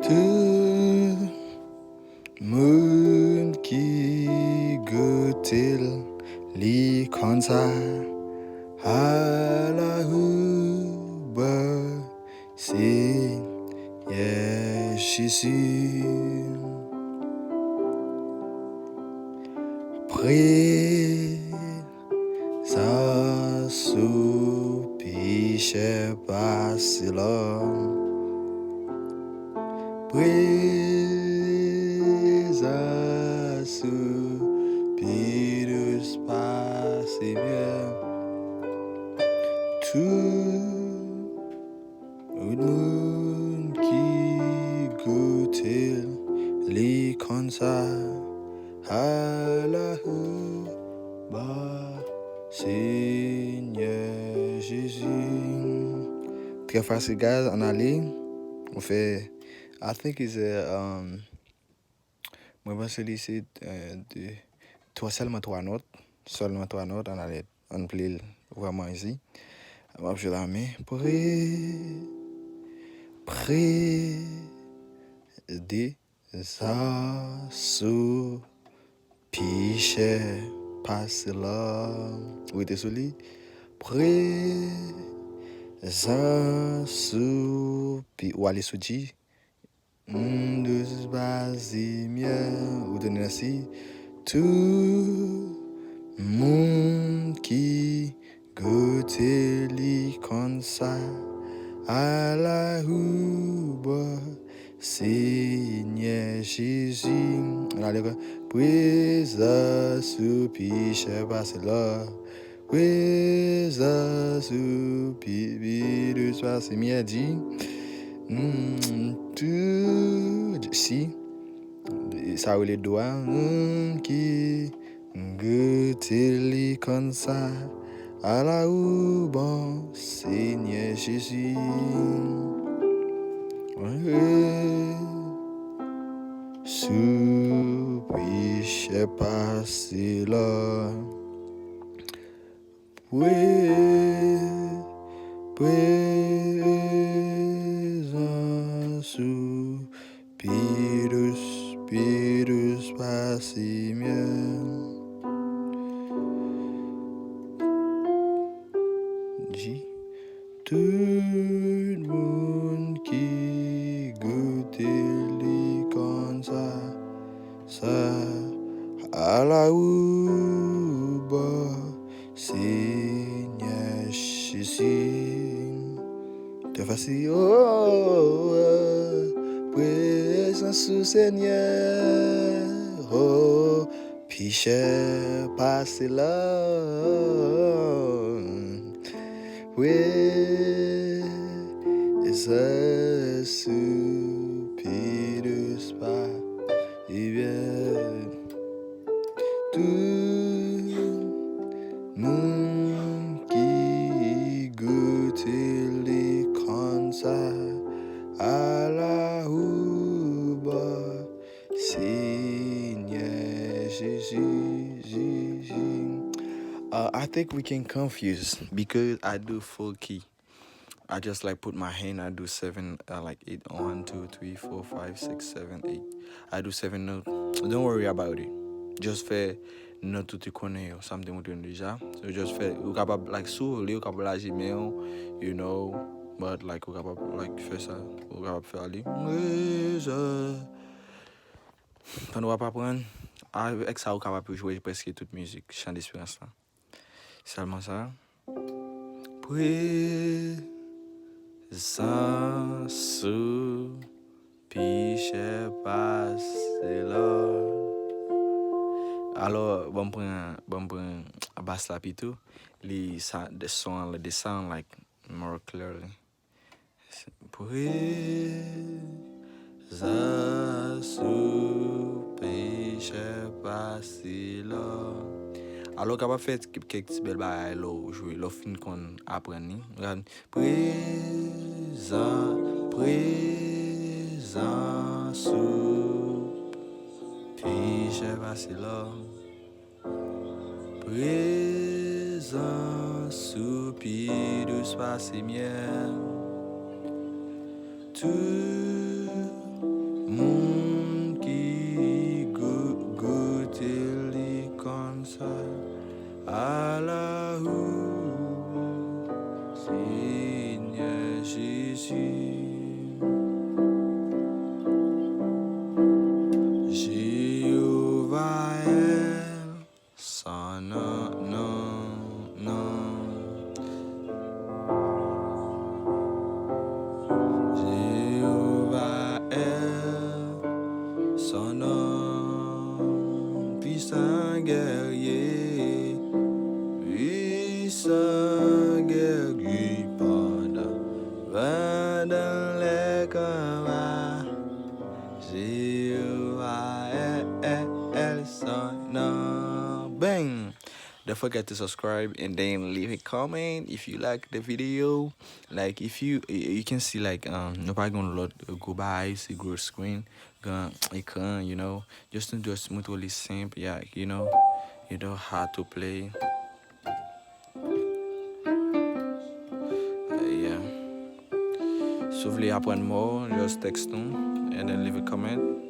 Tout monde qui goûte li comme ça à la rue, c'est Jésus. Présans sous péché passé l'homme. Présans sous péché passé bien. Tout le monde qui goûte les comme ça à la rue, Seigneur Jésus. Très facile, guys. On allait, on fait. I think it's a moi pense que c'est seulement trois notes, on allait, on play vraiment ici. On va jouer la main. Des sous péché passé là. Oui, t'es solide. Prezans sous ou aller sous G. Deux bases mieux ou donner ainsi. Tout monde qui goûte li comme ça à la rue, Seigneur Jésus. Allez, présence sous péché passé là. Présence sous péché passé mieux dit. Tout si ça ou les doigts qui goûte li comme ça à la rue, Seigneur Jésus. Sous péché passé là. Présans sous péché passé mieux. Tout le monde qui goûte les comme ça à la rue, Seigneur Jésus. T'es facile, présence sous Seigneur, péché passé là. Présans sous péché passé bien. Tout monde qui goûte les comme ça à la rue, Seigneur Jésus. I think we can confuse because I do full key. I just like put my hand. I do seven, like 8, 1, 2, 3, 4, 5, 6, 7, 8. I do 7 notes. Don't worry about it. Just fais note tout tu connais ou something ou déjà. So just fais ou capable like sous ou capable agir mais you know, but like ou capable like faire ça ou capable faire aller. Quand on va pas apprendre avec ça ou capable jouer presque toute musique, chant d'espérance là. Seulement ça. Présans sous péché passé là. Alors, bon prend basse là plutôt. The sound like more clearly. Présans sous péché passé là. Alors, capable faire quelques petits belles bagailles là, jouer, là fin qu'on apprendre. Regarde, présans sous péché passé là. Présans sous péché passé bien. Tout Moun qui goûte les conseils à la roue, Seigneur Jésus. Jéhovah est son nom. Jéhovah est son nom, puissant guerrier, pendant les combats. Jéhovah est son nom. Bang! Don't forget to subscribe and then leave a comment if you like the video. Like if you can see like nobody gonna load go by see grow screen gun icon, you know, just to do a smoothly simple, yeah, you know how to play. Yeah. So if you apprendre more, just text them and then leave a comment.